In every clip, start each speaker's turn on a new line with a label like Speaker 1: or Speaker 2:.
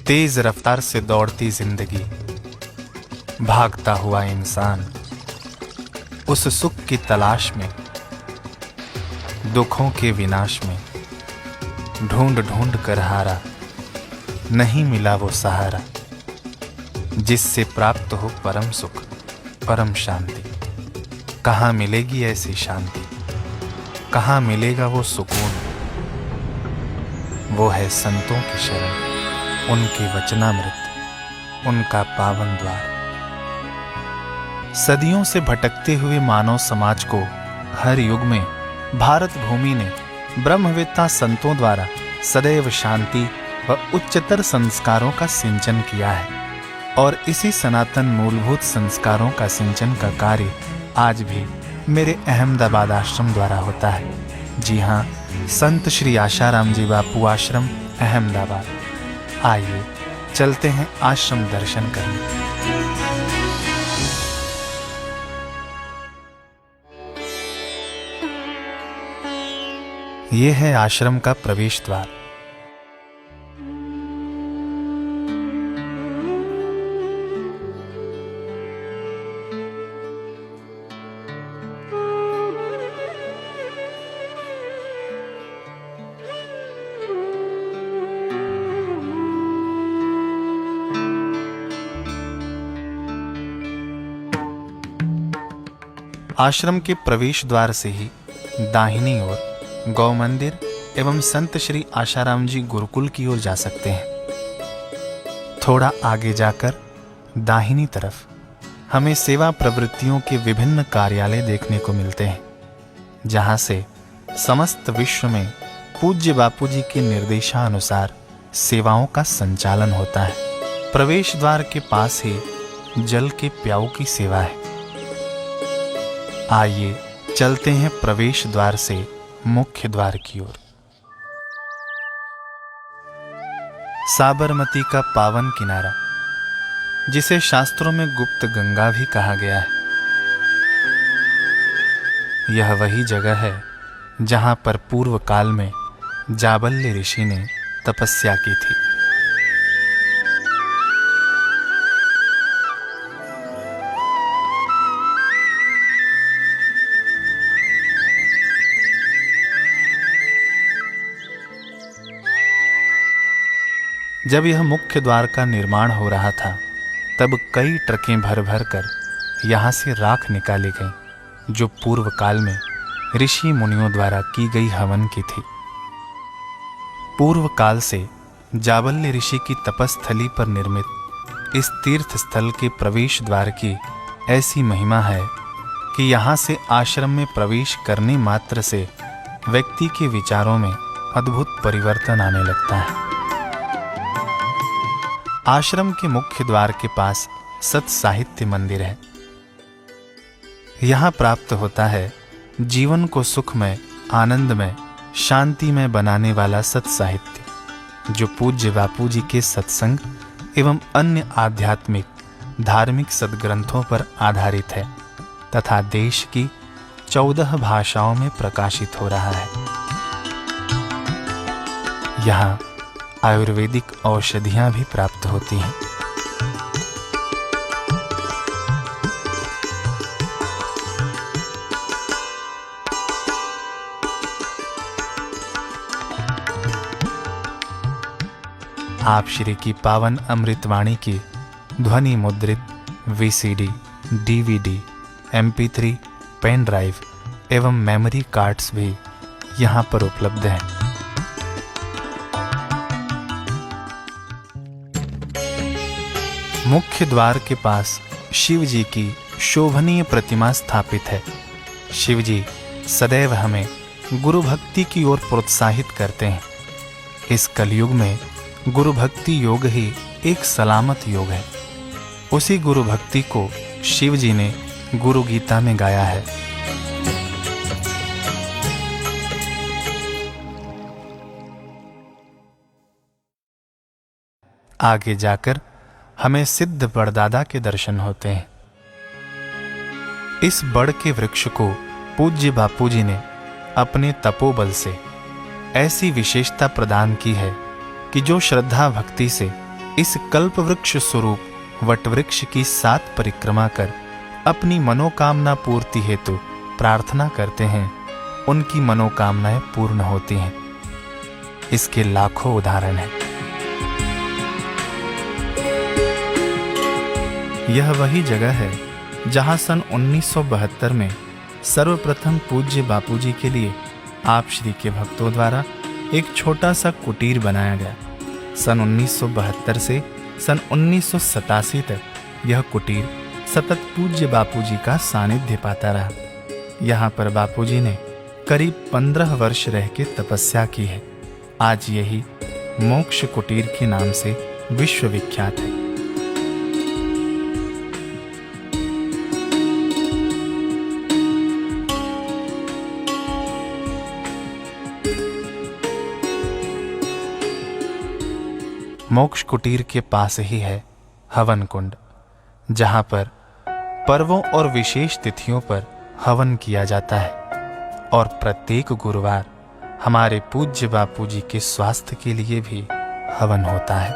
Speaker 1: तेज रफ्तार से दौड़ती जिंदगी, भागता हुआ इंसान उस सुख की तलाश में, दुखों के विनाश में, ढूंढ ढूंढ कर हारा, नहीं मिला वो सहारा जिससे प्राप्त हो परम सुख, परम शांति। कहाँ मिलेगी ऐसी शांति, कहाँ मिलेगा वो सुकून? वो है संतों की शरण, उनकी वचनामृत, उनका पावन द्वार। सदियों से भटकते हुए मानव समाज को हर युग में भारत भूमि ने ब्रह्मवेत्ता संतों द्वारा सदैव शांति व उच्चतर संस्कारों का सिंचन किया है, और इसी सनातन मूलभूत संस्कारों का सिंचन का कार्य आज भी मेरे अहमदाबाद आश्रम द्वारा होता है। जी हाँ, संत श्री आशाराम जी बापू आश्रम, अहमदाबाद। आइए चलते हैं आश्रम दर्शन करने। ये है आश्रम का प्रवेश द्वार। आश्रम के प्रवेश द्वार से ही दाहिनी ओर गौ मंदिर एवं संत श्री आशाराम जी गुरुकुल की ओर जा सकते हैं। थोड़ा आगे जाकर दाहिनी तरफ हमें सेवा प्रवृत्तियों के विभिन्न कार्यालय देखने को मिलते हैं, जहां से समस्त विश्व में पूज्य बापू जी के निर्देशानुसार सेवाओं का संचालन होता है। प्रवेश द्वार के पास ही जल के प्याऊ की सेवा है। आइए चलते हैं प्रवेश द्वार से मुख्य द्वार की ओर। साबरमती का पावन किनारा, जिसे शास्त्रों में गुप्त गंगा भी कहा गया है, यह वही जगह है जहां पर पूर्व काल में जाबल्य ऋषि ने तपस्या की थी। जब यह मुख्य द्वार का निर्माण हो रहा था, तब कई ट्रकें भर भर कर यहाँ से राख निकाली गई, जो पूर्व काल में ऋषि मुनियों द्वारा की गई हवन की थी। पूर्व काल से जाबल्य ऋषि की तपस्थली पर निर्मित इस तीर्थ स्थल के प्रवेश द्वार की ऐसी महिमा है कि यहाँ से आश्रम में प्रवेश करने मात्र से व्यक्ति के विचारों में अद्भुत परिवर्तन आने लगता है। आश्रम के मुख्य द्वार के पास सत साहित्य मंदिर है। यहाँ प्राप्त होता है जीवन को सुखमय, आनंदमय, शांतिमय बनाने वाला सत साहित्य, जो पूज्य बापू जी के सत्संग एवं अन्य आध्यात्मिक धार्मिक सद्ग्रंथों पर आधारित है तथा देश की 14 भाषाओं में प्रकाशित हो रहा है। यहाँ आयुर्वेदिक औषधियां भी प्राप्त होती हैं। आप श्री की पावन अमृतवाणी की ध्वनि मुद्रित VCD, DVD, MP3, pen drive एवं मेमोरी कार्ड्स भी यहाँ पर उपलब्ध हैं। मुख्य द्वार के पास शिव जी की शोभनीय प्रतिमा स्थापित है। शिव जी सदैव हमें गुरु भक्ति की ओर प्रोत्साहित करते हैं। इस कलयुग में गुरु भक्ति योग ही एक सलामत योग है। उसी गुरु भक्ति को शिव जी ने गुरु गीता में गाया है। आगे जाकर हमें सिद्ध बड़दादा के दर्शन होते हैं। इस बड़ के वृक्ष को पूज्य बापू जी ने अपने तपोबल से ऐसी विशेषता प्रदान की है कि जो श्रद्धा भक्ति से इस कल्प वृक्ष स्वरूप वटवृक्ष की 7 परिक्रमा कर अपनी मनोकामना पूर्ति हेतु प्रार्थना करते हैं, उनकी मनोकामनाएं पूर्ण होती हैं। इसके लाखों उदाहरण हैं। यह वही जगह है जहां सन 1972 में सर्वप्रथम पूज्य बापूजी के लिए आप श्री के भक्तों द्वारा एक छोटा सा कुटीर बनाया गया। सन 1972 से सन 1987 तक यह कुटीर सतत पूज्य बापूजी का सानिध्य पाता रहा। यहाँ पर बापूजी ने करीब 15 वर्ष रह के तपस्या की है। आज यही मोक्ष कुटीर के नाम से विश्व विख्यात है। मोक्ष कुटीर के पास ही है हवन कुंड, जहां पर पर्वों और विशेष तिथियों पर हवन किया जाता है और प्रत्येक गुरुवार हमारे पूज्य बापूजी के स्वास्थ्य के लिए भी हवन होता है।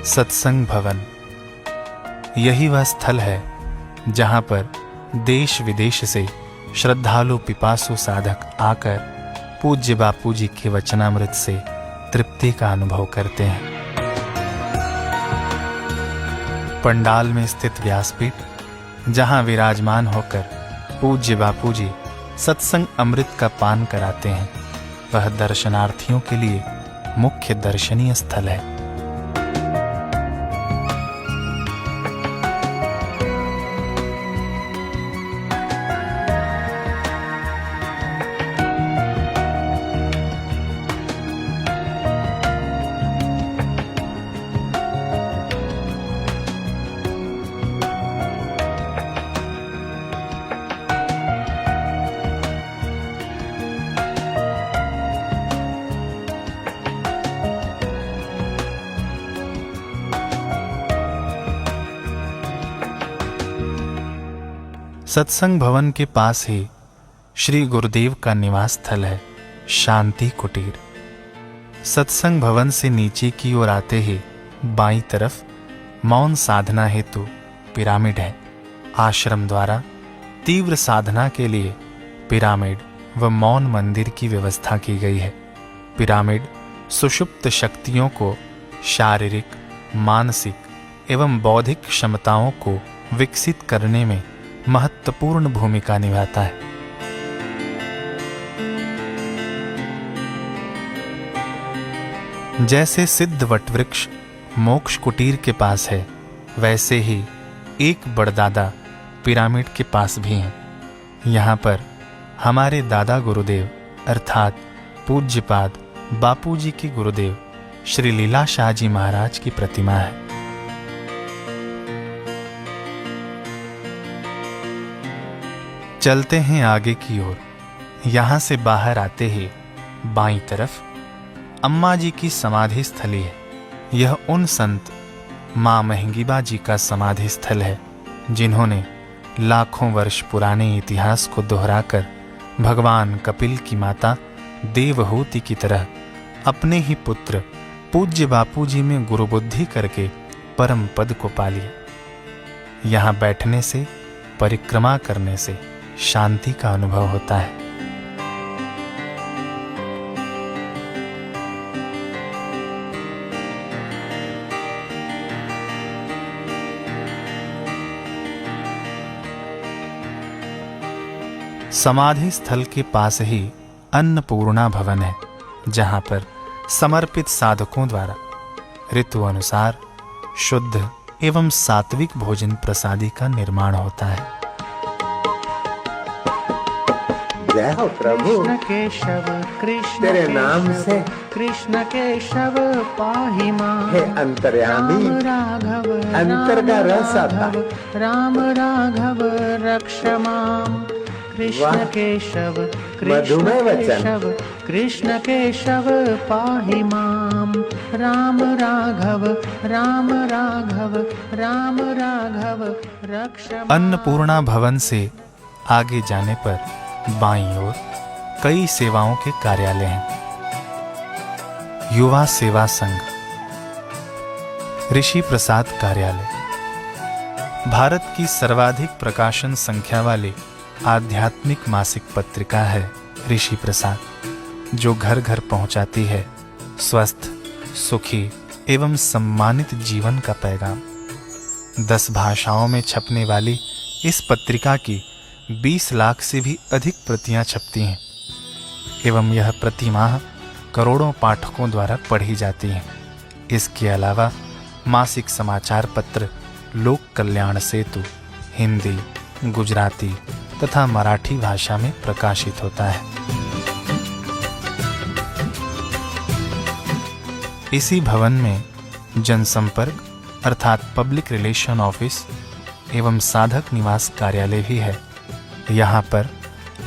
Speaker 1: सत्संग भवन यही वह स्थल है जहां पर देश विदेश से श्रद्धालु पिपासु साधक आकर पूज्य बापूजी के वचनामृत से तृप्ति का अनुभव करते हैं। पंडाल में स्थित व्यासपीठ जहां विराजमान होकर पूज्य बापूजी सत्संग अमृत का पान कराते हैं, वह दर्शनार्थियों के लिए मुख्य दर्शनीय स्थल है। सत्संग भवन के पास ही श्री गुरुदेव का निवास स्थल है शांति कुटीर। सत्संग भवन से नीचे की ओर आते ही बाईं तरफ मौन साधना हेतु पिरामिड है। आश्रम द्वारा तीव्र साधना के लिए पिरामिड व मौन मंदिर की व्यवस्था की गई है। पिरामिड सुषुप्त शक्तियों को शारीरिक, मानसिक एवं बौद्धिक क्षमताओं को विकसित करने में महत्वपूर्ण भूमिका निभाता है। जैसे सिद्ध वटवृक्ष मोक्ष कुटीर के पास है, वैसे ही एक बड़दादा पिरामिड के पास भी हैं। यहाँ पर हमारे दादा गुरुदेव अर्थात पूज्यपाद बापूजी के गुरुदेव श्री लीला शाह जी महाराज की प्रतिमा है। चलते हैं आगे की ओर। यहाँ से बाहर आते ही बाईं तरफ अम्मा जी की समाधि स्थली है। यह उन संत माँ महंगीबा जी का समाधि स्थल है जिन्होंने लाखों वर्ष पुराने इतिहास को दोहराकर भगवान कपिल की माता देवहूति की तरह अपने ही पुत्र पूज्य बापूजी में गुरु बुद्धि करके परम पद को पा लिया। यहाँ बैठने से, परिक्रमा करने से शांति का अनुभव होता है। समाधि स्थल के पास ही अन्नपूर्णा भवन है, जहां पर समर्पित साधकों द्वारा ऋतु अनुसार शुद्ध एवं सात्विक भोजन प्रसादी का निर्माण होता है।
Speaker 2: जय हो प्रभु
Speaker 3: कृष्ण केशव कृष्ण
Speaker 2: तेरे नाम से
Speaker 3: कृष्ण केशव पाहि मां।
Speaker 2: हे अंतर्यामी
Speaker 3: राघव
Speaker 2: अंतर का रस आता
Speaker 3: राम राघव रक्ष मां। कृष्ण केशव कृष्ण
Speaker 2: मधुमेह वचन।
Speaker 3: केशव कृष्ण केशव पाहि मां। राम राघव राम राघव राम राघव रक्ष मां।
Speaker 1: अन्नपूर्णा भवन से आगे जाने पर बाईं ओर कई सेवाओं के कार्यालय हैं। युवा सेवा संघ, ऋषि प्रसाद कार्यालय, भारत की सर्वाधिक प्रकाशन संख्या वाली आध्यात्मिक मासिक पत्रिका है ऋषि प्रसाद, जो घर घर पहुंचाती है स्वस्थ, सुखी एवं सम्मानित जीवन का पैगाम। 10 भाषाओं में छपने वाली इस पत्रिका की 20 लाख से भी अधिक प्रतियां छपती हैं एवं यह प्रति माह करोड़ों पाठकों द्वारा पढ़ी जाती हैं। इसके अलावा मासिक समाचार पत्र लोक कल्याण सेतु हिंदी, गुजराती तथा मराठी भाषा में प्रकाशित होता है। इसी भवन में जनसंपर्क अर्थात पब्लिक रिलेशन ऑफिस एवं साधक निवास कार्यालय भी है। यहाँ पर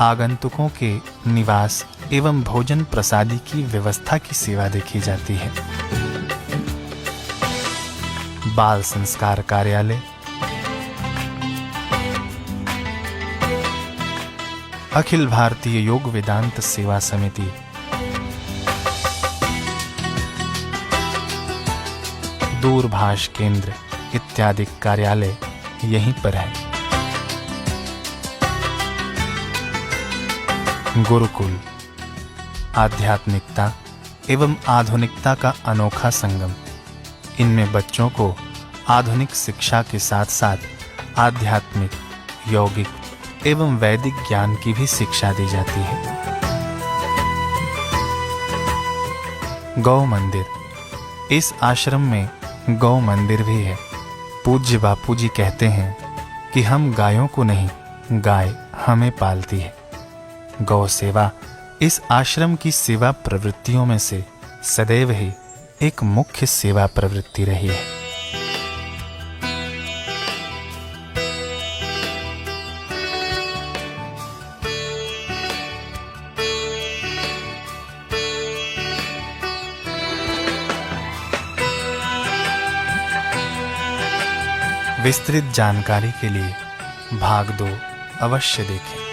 Speaker 1: आगंतुकों के निवास एवं भोजन प्रसादी की व्यवस्था की सेवा देखी जाती है। बाल संस्कार कार्यालय, अखिल भारतीय योग वेदांत सेवा समिति, दूरभाष केंद्र इत्यादि कार्यालय यहीं पर है। गुरुकुल, आध्यात्मिकता एवं आधुनिकता का अनोखा संगम। इनमें बच्चों को आधुनिक शिक्षा के साथ साथ आध्यात्मिक, यौगिक एवं वैदिक ज्ञान की भी शिक्षा दी जाती है। गौ मंदिर, इस आश्रम में गौ मंदिर भी है। पूज्य बापू जी कहते हैं कि हम गायों को नहीं, गाय हमें पालती है। गौ सेवा इस आश्रम की सेवा प्रवृत्तियों में से सदैव ही एक मुख्य सेवा प्रवृत्ति रही है। विस्तृत जानकारी के लिए भाग 2 अवश्य देखें।